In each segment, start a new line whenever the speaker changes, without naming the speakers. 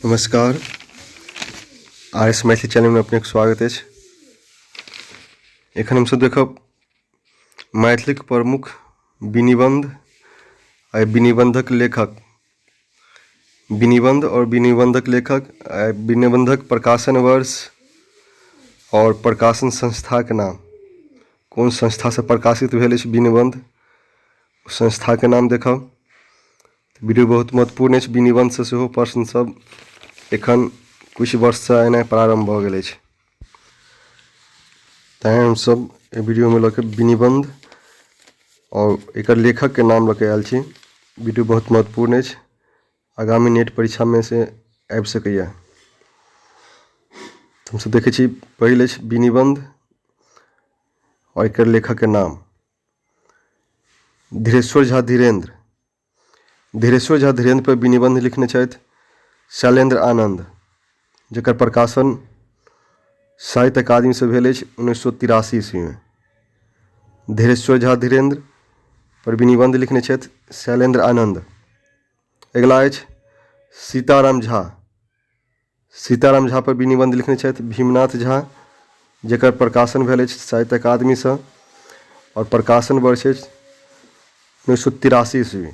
नमस्कार। RS Maithili channel में अपने स्वागत है। एखन हमसब देखब मैथिलीक प्रमुख विनिबंध आ विनिबंधक लेखक, विनिबंध और विनिबंधक लेखक, विनिबंधक प्रकाशन वर्ष और प्रकाशन संस्था के नाम, कौन संस्था से प्रकाशित भेल अछि विनिबंध, संस्था के नाम देखब। वीडियो बहुत महत्वपूर्ण अछि। विनिबंध से सेहो प्रश्न सब एखन कुछ वर्ष से एनाइ प्रारंभ भ गेल अछि, तैं हमसब वीडियो में लके विनिबंध और एकर लेखक के नाम लके आयल छी। वीडियो बहुत महत्वपूर्ण अछि, आगामी नेट परीक्षा में से आबि सकैया। हमसब देखै छी पहिल अछि विनिबंध और एकर लेखक के नाम धीरेश्वर झा धीरेन्द्र। धीरेश्वर झा धीरेन्द्र पर विनिबंध लिखने छथि शैलेंद्र आनंद, जकर प्रकाशन साहित्य अकादमी से भेल अछि 1983 ईस्वी में। धीरेश्वर झा धीरेन्द्र पर विनिबंध लिखने छथि शैलेंद्र आनंद। अगला अछि सीताराम झा। सीताराम झा पर विनिबंध लिखने छथि भीमनाथ झा, जकर प्रकाशन भेल अछि साहित्य अकादमी से और प्रकाशन वर्ष अछि 1983 ईस्वी।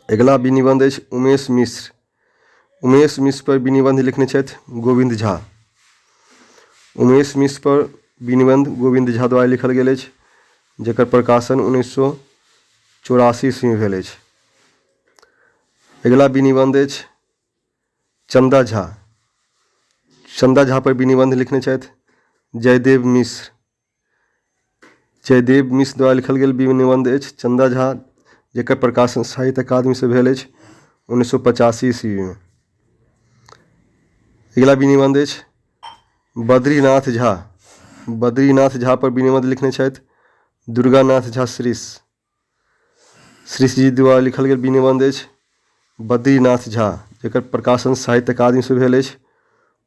अगला विनिबंध अछि उमेश मिश्र। उमेश मिश्र पर विनिबंध लिखने छथि गोविंद झा। उमेश मिश्र पर विनिबंध गोविंद झा द्वारा लिखल गेल अछि, जकर प्रकाशन 1984 ईस्वी में भेल अछि। अगला विनिबंध अछि चंदा झा। चंदा झा पर विनिबंध लिखने छथि जयदेव मिश्र। जयदेव मिश्र द्वारा लिखल गेल विनिबंध अछि चंदा झा, जेकर प्रकाशन साहित्य अकादमी से भेल अछि 1985 ईस्वी में। अगला विनिबंध अछि बद्रीनाथ झा। बद्रीनाथ झा पर विनिबंध लिखने छथि दुर्गानाथ झा श्रीष। श्रीष जी द्वारा लिखल गेल विनिबंध अछि बद्रीनाथ झा, जेकर प्रकाशन साहित्य अकादमी से भेल अछि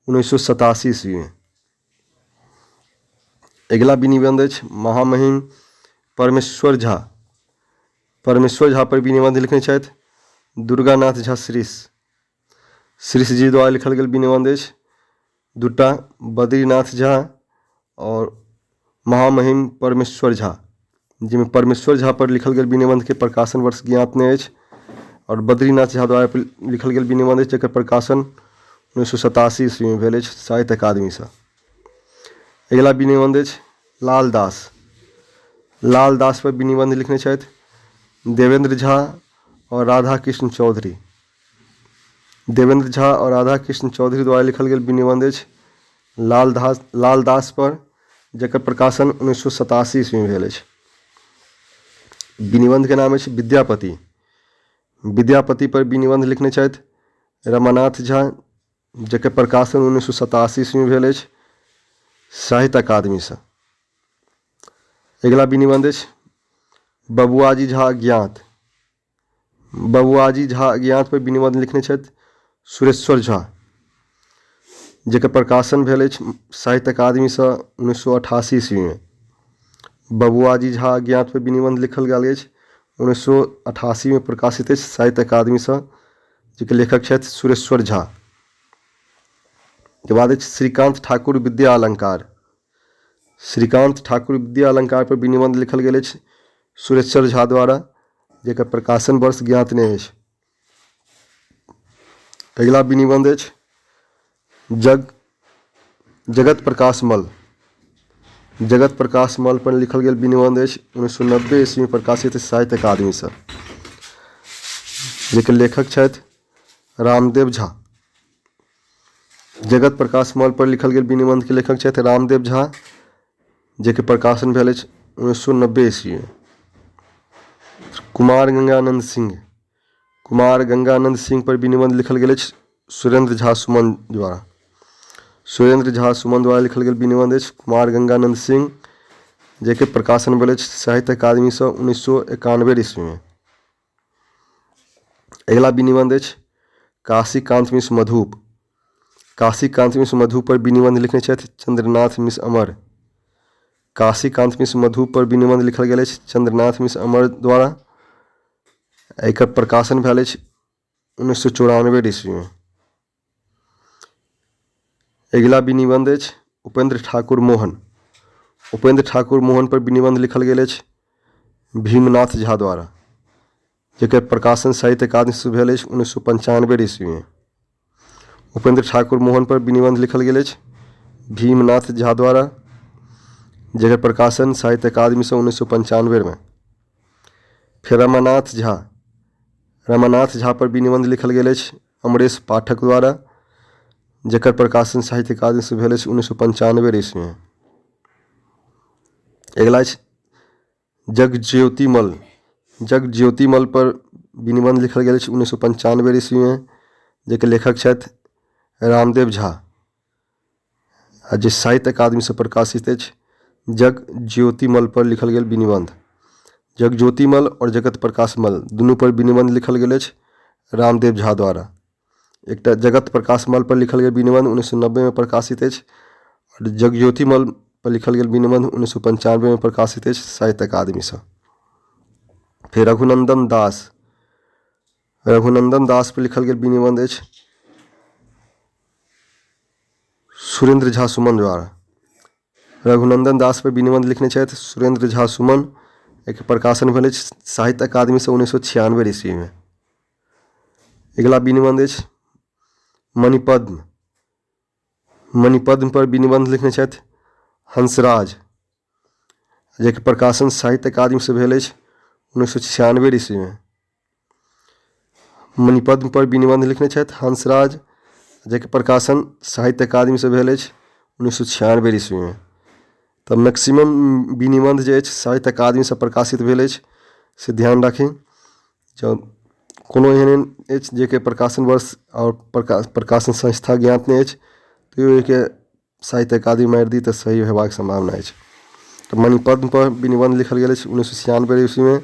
1987 ईस्वी में। अगला विनिबंध अछि महामहिम परमेश्वर झा। परमेश्वर झा पर विनिबंध लिखने छथि दुर्गानाथ झा श्रीष। श्रीष जी द्वारा लिखल गेल विनिबंध अछि दूटा बद्रीनाथ झा और महामहिम परमेश्वर झा, जिसमें परमेश्वर झा पर लिखल गेल विनिबंध के प्रकाशन वर्ष ज्ञात नहीं अछि और बद्रीनाथ झा द्वारा लिखल गेल विनिबंध अछि जेकर प्रकाशन 1987 ईस्वी में भेल अछि साहित्य अकादमी से। अगला विनिबंध अछि लाल दास। लाल दास पर विनिबंध लिखने छथि देवेंद्र झा और राधा कृष्ण चौधरी। देवेंद्र झा और राधा कृष्ण चौधरी द्वारा लिखल गेल विनिबंध अछि लाल दास पर, जेकर प्रकाशन 1987 ईस्वी में भेल अछि। विनिबंध के नाम अछि विद्यापति। विद्यापति पर विनिबंध लिखने छथि रमानाथ झा, जेकर प्रकाशन 1987 ईस्वी में भेल अछि साहित्य अकादमी से। अगला विनिबंध अछि बबुआजी झा ज्ञात। बबुआजी झा ज्ञात पर विनिबंध लिखने छथि सुरेश्वर झा, जेकर प्रकाशन भेल अछि साहित्य अकादमी से 1988 ईस्वी में। बबुआजी झा ज्ञात पर विनिबंध लिखल गेल अछि 1988 में प्रकाशित अछि साहित्य अकादमी से, जेकर लेखक छथि सुरेश्वर झा। के बाद अछि श्रीकांत ठाकुर विद्या अलंकार। श्रीकांत ठाकुर विद्या अलंकार पर विनिबंध लिखल गेल अछि सुरेश्वर झा द्वारा, जेकर प्रकाशन वर्ष ज्ञात नहीं अछि। अगला विनिबंध अछि जगत प्रकाश मल। जगत प्रकाश मल पर लिखल गेल विनिबंध अछि 1990 ईस्वी में प्रकाशित साहित्य अकादमी से, जेकर लेखक छथि रामदेव झा। जगत प्रकाश मल पर लिखल गेल विनिबंध के लेखक छथि रामदेव झा, जेकर प्रकाशन भेल अछि 1990 ईस्वी में। कुमार गंगानंद सिंह। कुमार गंगानंद सिंह पर विनिबंध लिखल गेल अछि सुरेंद्र झा सुमन द्वारा। सुरेंद्र झा सुमन द्वारा लिखल गेल विनिबंध अछि कुमार गंगानंद सिंह, जेकर प्रकाशन भेल अछि साहित्य अकादमी से 1991 ईस्वी में। अगला विनिबंध अछि काशीकांत मिश्र मधुप। काशीकांत मिश्र मधुप पर विनिबंध लिखने छथि चंद्रनाथ मिश्र अमर। काशीकांत मिश्र मधुप पर विनिबंध लिखल गेल अछि चंद्रनाथ मिश्र अमर द्वारा। एकर प्रकाशन भेल अछि 1994 ईस्वी में। अगिला विनिबंध अछि उपेंद्र ठाकुर मोहन। उपेंद्र ठाकुर मोहन पर विनिबंध लिखल गेल अछि भीमनाथ झा द्वारा, जकर प्रकाशन साहित्य अकादमी से भेल अछि 1995 ईस्वी में। उपेंद्र ठाकुर मोहन पर विनिबंध लिखल गेल अछि भीमनाथ झा द्वारा, जकर प्रकाशन साहित्य अकादमी से 1995 में। फिर रमानाथ झा पर विनिबंध लिखल गेल अछि अमरेश पाठक द्वारा, जकर प्रकाशन साहित्य अकादमी से भेल अछि 1995 ईस्वी में। अगिला अछि जगज्योतिमल। जगज्योतिमल पर विनिबंध लिखल गेल अछि 1995 ईस्वी में, जकर लेखक छथि रामदेव झा, आ जे साहित्य अकादमी से प्रकाशित अछि। जगज्योतिमल पर लिखल गेल विनिबंध, जगज्योतिमल और जगत प्रकाश मल दुनू पर विनिबंध लिखल गेल अछि रामदेव झा द्वारा। एकटा जगत प्रकाश मल पर लिखल गेल विनिबंध 1990 में प्रकाशित अछि, और जगज्योतिमल पर लिखल गेल विनिबंध 1995 में प्रकाशित अछि साहित्य अकादमी से। फिर रघुनंदन दास पर लिखल गेल विनिबंध अछि सुरेंद्र झा सुमन द्वारा। रघुनंदन दास पर विनिबंध लिखने छथि सुरेंद्र झा सुमन, एक प्रकाशन भेल अछि साहित्य अकादमी से 1996 ईस्वी में। अगिला विनिबंध अछि मणिपद्म। मणिपद्म पर विनिबंध लिखने छथि हंसराज, जकर प्रकाशन साहित्य अकादमी से भेल अछि 1996 ईस्वी में। मणिपद्म पर विनिबंध लिखने छथि हंसराज, जकर प्रकाशन साहित्य अकादमी से भेल अछि 1996 ईस्वी में। तऽ मैक्सिमम विनिबंध जे अछि साहित्य अकादमी से प्रकाशित भेल अछि, से ध्यान राखी। जब कोनो एहन अछि जेके प्रकाशन वर्ष और प्रकाशन संस्था ज्ञात नहीं अछि, तो एक साहित्य अकादमी मारि दी तऽ सही हेबाक संभावना अछि। तो मणिपद्म पर विनिबंध लिखल गेल अछि 1996 ईस्वी में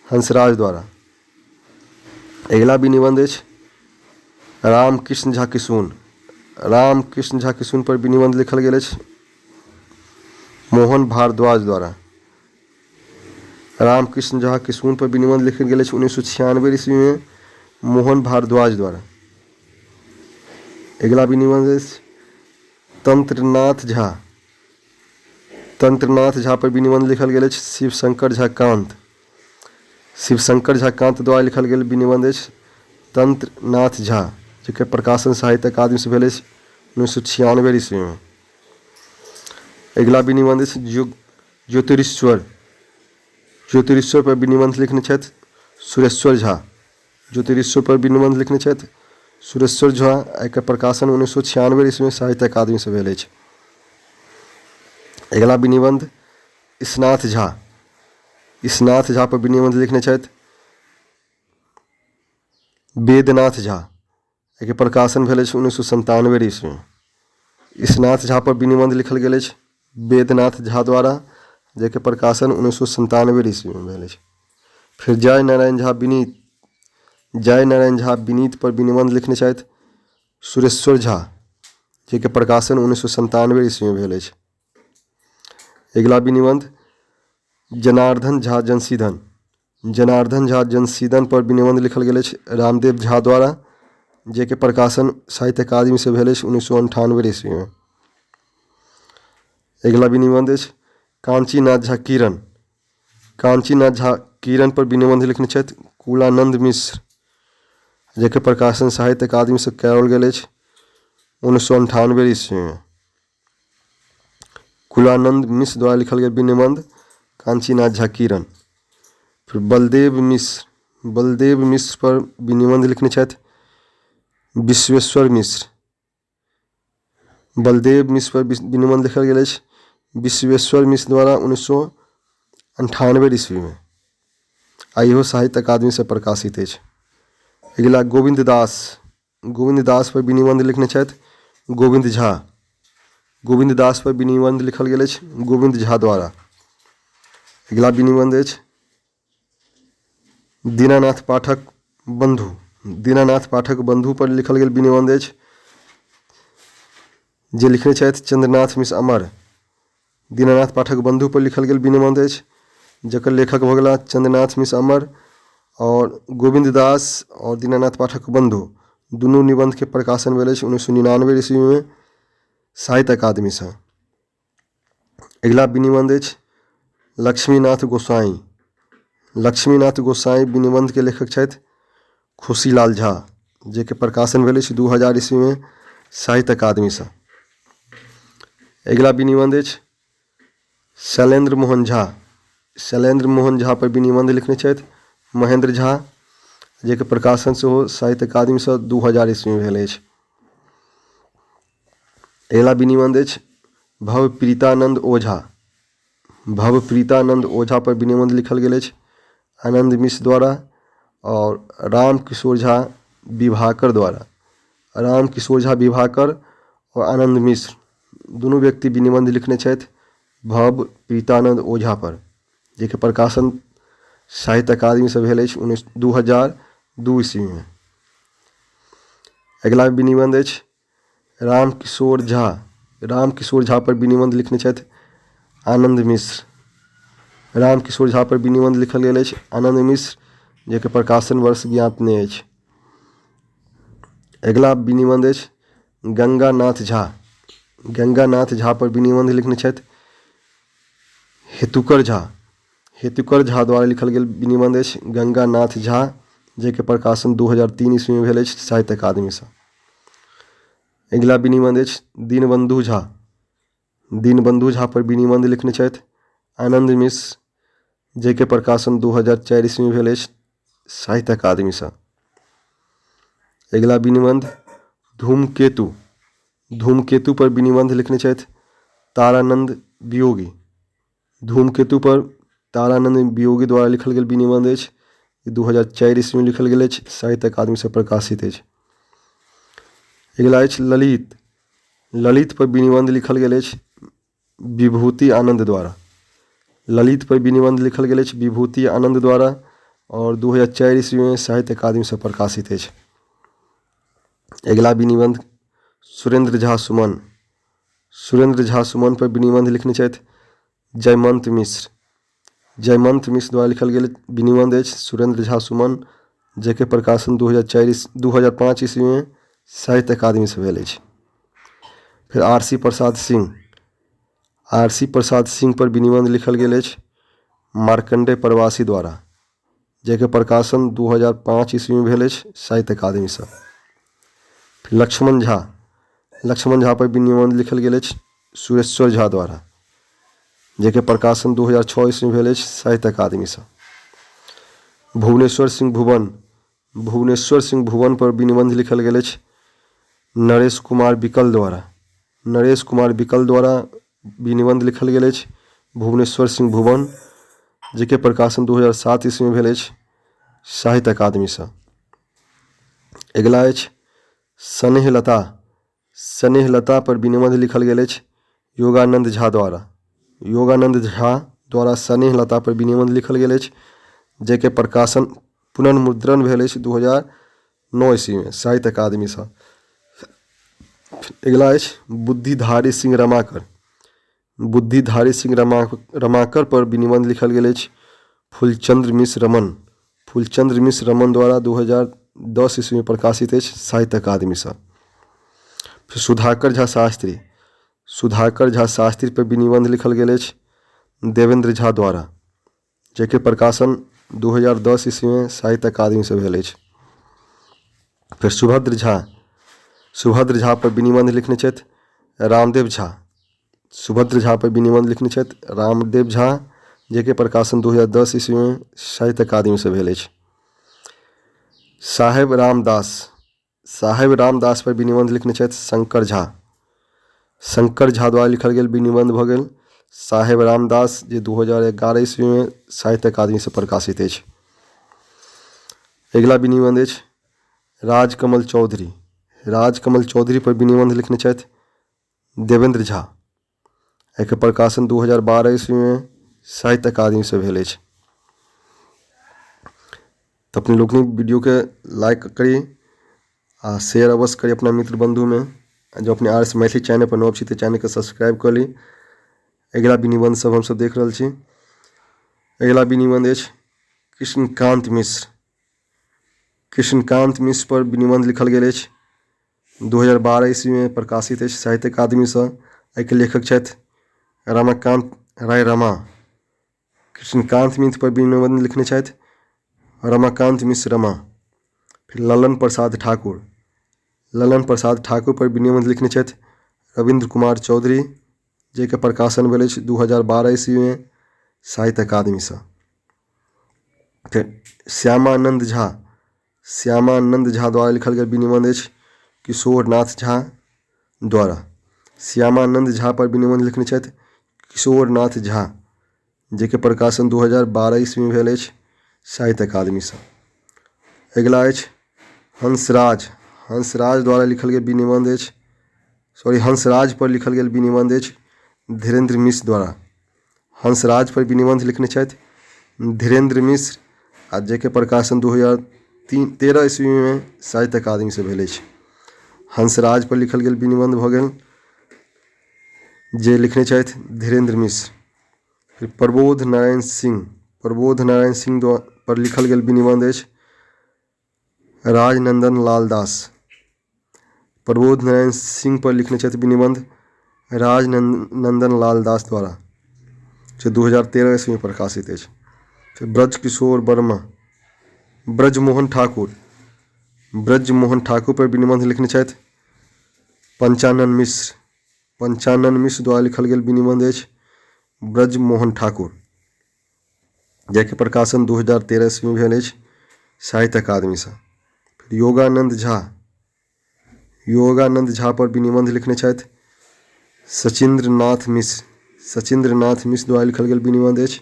हंसराज द्वारा। अगिला विनिबंध अछि रामकृष्ण झा किशुन। रामकृष्ण झा किशुन पर विनिबंध लिखल गेल अछि मोहन भारद्वाज द्वारा। रामकृष्ण झा किशुन पर विनिबंध लिखल गेल अछि 1996 ईस्वी में मोहन भारद्वाज द्वारा। अगिला विनिबंध अछि तंत्रनाथ झा। तंत्रनाथ झा पर विनिबंध लिखल गेल अछि शिवशंकर झा कांत। शिवशंकर झा कांत द्वारा लिखल गेल विनिबंध अछि तंत्रनाथ झा, जकर प्रकाशन साहित्य अकादमी से भेल अछि 1996 ईस्वी में। अगिला विनिबंध अछि ज्योतिरीश्वर। ज्योतिरीश्वर पर विनिबंध लिखने छथि सुरेश्वर झा। ज्योतिरीश्वर पर विनिबंध लिखने छथि सुरेश्वर झा, एकर प्रकाशन 1996 ईस्वी में साहित्य अकादमी से भेल अछि। अगिला विनिबंध इसनाथ झा। इसनाथ झा पर विनिबंध लिखने छथि वेदनाथ झा, एकर प्रकाशन भेल अछि 1997 ईस्वी में। इसनाथ झा पर विनिबंध लिखल गेल अछि वेदनाथ झा द्वारा, जेकर प्रकाशन 1997 ईस्वी में भेल अछि। फिर जय नारायण झा विनीत पर विनिबंध लिखने छथि सुरेश्वर झा, जेकर प्रकाशन 1997 ईस्वी में भेल अछि। अगिला विनिबंध जनार्दन झा जंशीधन। जनार्दन झा जंशीधन पर विनिबंध लिखल गेल अछि रामदेव झा द्वारा, जेके प्रकाशन साहित्य अकादमी से भेल अछि 1998 ईस्वी में। अगिला विनिबंध अछि कांचीनाथ झा किरण। कांचीनाथ झा किरण पर विनिबंध लिखने छथि कुलानंद मिश्र, जेके प्रकाशन साहित्य अकादमी से कराओल गेल अछि 1998 ईस्वी में। कुलानंद मिश्र द्वारा लिखल गेल विनिबंध कांचीनाथ झा किरण। फिर बलदेव मिश्र पर विनिबंध लिखने छथि विश्वेश्वर मिश्र। बलदेव मिश्र पर विनिबंध लिखल गेल अछि विश्वेश्वर मिश्र द्वारा 1998 ईस्वी में, आ इहो साहित्य अकादमी से प्रकाशित अछि। अगिला गोविंद दास पर विनिबंध लिखने छथि गोविंद झा। गोविंद दास पर विनिबंध लिखल गेल अछि गोविंद झा द्वारा। अगिला विनिबंध अछि दीनानाथ पाठक बंधु। दीनानाथ पाठक बंधु पर लिखल गेल विनिबंध अछि, जे लिखने छथि चंद्रनाथ मिश्र अमर। दीनानाथ पाठक बंधु पर लिखल गेल विनिबंध अछि, जकर लेखक भऽ गेला चंद्रनाथ मिश्र अमर, और गोविंद दास और दीनानाथ पाठक बंधु दुनू निबंध के प्रकाशन भेल अछि 1999 ईस्वी में साहित्य अकादमी से। अगिला विनिबंध अछि लक्ष्मीनाथ गोसाई। लक्ष्मीनाथ गोसाई विनिबंध के लेखक छथि खुशीलाल झा, जे के प्रकाशन भेल अछि 2000 ईस्वी में साहित्य अकादमी से। अगिला विनिबंध अछि शैलेंद्र मोहन झा। शैलेंद्र मोहन झा पर विनिबंध लिखने छथि महेंद्र झा, जे के प्रकाशन सेहो साहित्य अकादमी से 2000 ईस्वी में भेल अछि। अगिला विनिबंध अछि भवप्रीतानंद ओझा। भवप्रीतानंद ओझा पर विनिबंध लिखल गेल अछि आनंद मिश्र द्वारा और राम किशोर झा विभाकर द्वारा। राम किशोर झा विभाकर और आनंद मिश्र दोनों व्यक्ति विनिबंध लिखने छथि भवप्रीतानंद ओझा पर, जे के प्रकाशन साहित्य अकादमी से भेल अछि 2002 ईस्वी में। अगिला विनिबंध अछि राम किशोर झा। राम किशोर झा पर विनिबंध लिखने छथि आनंद मिश्र। राम किशोर झा पर विनिबंध लिखल गेल अछि आनंद मिश्र, जे के प्रकाशन वर्ष ज्ञात नहीं अछि। अगिला विनिबंध अछि गंगानाथ झा। गंगानाथ झा पर विनिबंध लिखने छथि हेतुकर झा। हेतुकर झा द्वारा लिखल गेल विनिबंध अछि गंगानाथ झा, जे के प्रकाशन 2003 ईस्वी में भेल अछि साहित्य अकादमी से। अगिला विनिबंध अछि दीनबंधु झा। दीनबंधु झा पर विनिबंध लिखने छथि आनंद मिश्र, जे के प्रकाशन 2004 ईस्वी में भेल अछि साहित्य अकादमी से। अगिला विनिबंध धूमकेतु। धूमकेतु पर विनिबंध लिखने छथि तारानंद वियोगी। धूमकेतु पर तारानंद वियोगी द्वारा लिखल गेल विनिबंध अछि 2004 ईस्वी में लिखल गेल अछि, साहित्य अकादमी से प्रकाशित अछि। अगिला अछि ललित। ललित पर विनिबंध लिखल गेल अछि विभूति आनंद द्वारा। ललित पर विनिबंध लिखल गेल अछि विभूति आनंद द्वारा और 2004 ईस्वी में साहित्य अकादमी से प्रकाशित अछि। अगिला विनिबंध सुरेंद्र झा सुमन। सुरेंद्र झा सुमन पर विनिबंध लिखने छथि जयमंत मिश्र। जयमंत मिश्र द्वारा लिखल गेल विनिबंध अछि सुरेंद्र झा सुमन, जे के प्रकाशन 2005 ईस्वी में साहित्य अकादमी से भेल अछि। फिर आर.सी. प्रसाद सिंह। आर.सी. प्रसाद सिंह पर विनिबंध लिखल गेल अछि मार्कंडेय प्रवासी द्वारा, जे के प्रकाशन 2005 ईस्वी में भेल अछि साहित्य अकादमी से। फिर लक्ष्मण झा। लक्ष्मण झा पर विनिबंध लिखल गेल अछि सुरेश्वर झा द्वारा, जे के प्रकाशन 2006 ईस्वी में भेल अछि साहित्य अकादमी से। भुवनेश्वर सिंह भुवन। भुवनेश्वर सिंह भुवन पर विनिबंध लिखल गेल अछि नरेश कुमार विकल द्वारा। नरेश कुमार विकल द्वारा विनिबंध लिखल गेल अछि भुवनेश्वर सिंह भुवन, जे के प्रकाशन 2007 ईस्वी में भेल अछि साहित्य अकादमी से। अगिला अछि स्नेहलता। स्नेहलता पर विनिबंध लिखल गेल अछि योगानंद झा द्वारा। योगानंद झा द्वारा स्नेहलता पर विनिबंध लिखल गेल अछि, जे के प्रकाशन पुनर्मुद्रण भेल अछि 2009 ईस्वी में साहित्य अकादमी से। अगिला अछि बुद्धिधारी सिंह रमाकर। बुद्धिधारी सिंह रमाकर पर विनिबंध लिखल गेल अछि फूलचंद्र मिश्र रमन। फूलचंद्र मिश्र रमन द्वारा 2010 ईस्वी में प्रकाशित अछि साहित्य अकादमी से। फिर सुधाकर झा शास्त्री। सुधाकर झा शास्त्री पर विनिबंध लिखल गेल अछि देवेंद्र झा द्वारा, जे के प्रकाशन 2010 ईस्वी में साहित्य अकादमी से भेल अछि। फिर सुभद्र झा। सुभद्र झा पर विनिबंध लिखने छथि रामदेव झा। सुभद्र झा पर विनिबंध लिखने छथि रामदेव झा, जे के प्रकाशन 2010 ईस्वी में साहित्य अकादमी से भेल अछि। साहेब रामदास। साहेब रामदास पर विनिबंध लिखने छथि शंकर झा। शंकर झा द्वारा लिखल गेल विनिबंध भऽ गेल साहेब रामदास, जे 2011 ईस्वी में साहित्य अकादमी से प्रकाशित अछि। अगिला विनिबंध अछि राजकमल चौधरी। राजकमल चौधरी पर विनिबंध लिखने छथि देवेंद्र झा, एकर प्रकाशन 2012 ईस्वी में साहित्य अकादमी से भेल अछि। तो अपने लोग वीडियो के लाइक करी आ शेयर अवश्य करी अपना मित्र बंधु में। जो अपने आर से मैथिली चैनल पर नव छी तो चैनल के सब्सक्राइब कर ली। अगिला विनिबंध सब हम सब देख रहल छी। अगिला विनिबंध अछि कृष्णकांत मिश्र। कृष्णकांत मिश्र पर विनिबंध लिखल गेल अछि, 2012 ईस्वी में प्रकाशित अछि साहित्य अकादमी से। एहिके लेखक छथि रमाकांत राय रमा। कृष्णकांत मिश्र पर विनिबंध लिखने छथि रमाकांत मिश्र रमा। फिर ललन प्रसाद ठाकुर, ललन प्रसाद ठाकुर पर विनिबंध लिखने छथि रविंद्र कुमार चौधरी, जेके प्रकाशन भेल अछि 2012 ईस्वी में साहित्य अकादमी से। फिर श्यामानंद झा, श्यामानंद झा द्वारा लिखल गेल विनिबंध अछि किशोरनाथ झा द्वारा। श्यामानंद झा पर विनिबंध लिखने छथि किशोरनाथ झा, जेके प्रकाशन 2012 ईस्वी में भेल अछि साहित्य अकादमी से। अगिला अछि हंसराज, हंसराज द्वारा लिखल गेल विनिबंध अछि, हंसराज पर लिखल गेल विनिबंध अछि धीरेन्द्र मिश्र द्वारा। हंसराज पर विनिबंध लिखने छथि धीरेन्द्र मिश्र, आ जेके प्रकाशन 2013 ईस्वी में साहित्य अकादमी से भेल अछि। हंसराज पर लिखल गेल विनिबंध भऽ गेल जे लिखने छथि धीरेन्द्र मिश्र। फिर प्रबोध नारायण सिंह, प्रबोध नारायण सिंह पर लिखल गेल विनिबंध अछि राजनंदन लाल दास। प्रबोध नारायण सिंह पर लिखने छथि विनिबंध राजनंदन लाल दास द्वारा, जो 2013 ईस्वी में प्रकाशित अछि। फिर ब्रज किशोर वर्मा, ब्रजमोहन ठाकुर, ब्रजमोहन ठाकुर पर विनिबंध लिखने छथि पंचानन मिश्र। पंचानन मिश्र द्वारा लिखल गेल विनिबंध अछि ब्रजमोहन ठाकुर, जेके प्रकाशन 2013 ईस्वी में भेल अछि साहित्य अकादमी से। फिर योगानंद झा, योगानंद झा पर विनिबंध लिखने छथि सचिंद्र नाथ मिश्र। सचिंद्र नाथ मिश्र द्वारा लिखल गेल विनिबंध अछि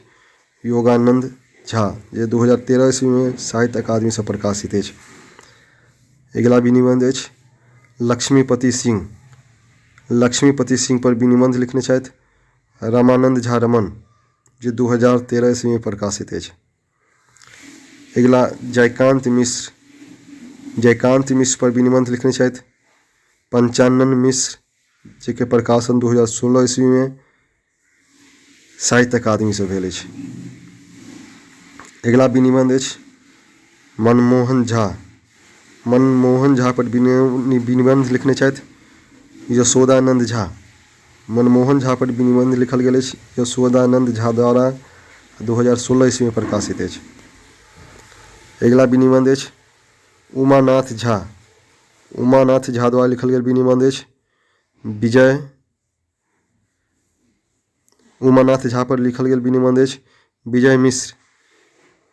योगानंद झा, जे 2013 ईस्वी में साहित्य अकादमी से प्रकाशित अछि। अगिला विनिबंध अछि लक्ष्मीपति सिंह, लक्ष्मीपति सिंह पर विनिबंध लिखने छथि रामानंद झा रमन, जो 2013 ईस्वी में प्रकाशित अछि। अगिला जयकांत मिश्र, जयकांत मिश्र पर विनिबंध लिखने छथि पंचानन मिश्र, जेके प्रकाशन 2016 ईस्वी में साहित्य अकादमी से भेल अछि। अगिला विनिबंध अछि मनमोहन झा, मनमोहन झा पर विनिबंध लिखने छथि यशोदानंद झा। मनमोहन झा पर विनिबंध लिखल गेल अछि यशोदानंद झा द्वारा, 2016 ईस्वी में प्रकाशित अछि। अगिला विनिबंध अछि उमानाथ झा, उमानाथ झा द्वारा लिखल गेल विनिबंध अछि विजय। उमानाथ झा पर लिखल गेल विनिबंध अछि विजय मिश्र।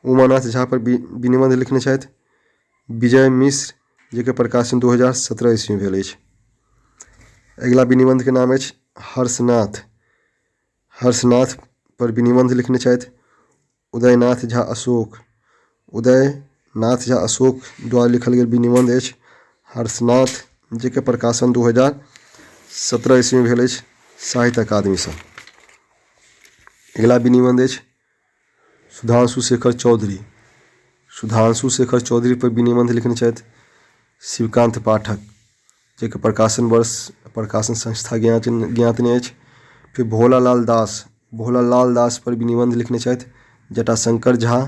उमानाथ झा पर विनिबंध लिखने छथि विजय मिश्र, जेके प्रकाशन 2017 ईस्वी में भेल अछि। अगिला विनिबंध के नाम अछि हर्षनाथ। हर्षनाथ पर विनिबंध लिखने छथि उदयनाथ झा अशोक। उदयनाथ झा अशोक द्वारा लिखल गेल विनिबंध अछि हर्षनाथ, जेके प्रकाशन 2017 ईस्वी में भेल अछि साहित्य अकादमी से। अगिला विनिबंध अछि सुधांशु शेखर चौधरी। सुधांशु शेखर चौधरी पर विनिबंध लिखने छथि शिवकांत पाठक, जेके प्रकाशन वर्ष प्रकाशन संस्था ज्ञात नहीं अछि। फिर भोलालाल दास, भोलालाल दास पर विनिबंध लिखने छथि जटाशंकर झा,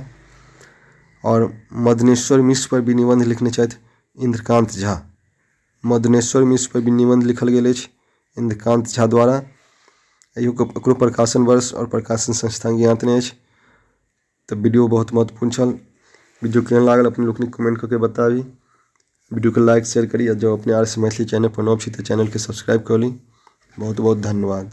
और मदनेश्वर मिश्र पर विनिबंध लिखने छथि इंद्रकांत झा। मदनेश्वर मिश्र पर विनिबंध लिखल गेल अछि इंद्रकांत झा द्वारा। एकरो प्रकाशन वर्ष और प्रकाशन संस्था ज्ञात नहीं अछि। तो वीडियो बहुत महत्वपूर्ण छल। वीडियो केहन लागल अपने लोग कमेंट करके बताबी। वीडियो को लाइक शेयर करी, और जो अपने RS मैथिली चैनल पर नव छी तो चैनल के सब्सक्राइब कर ली। बहुत बहुत धन्यवाद।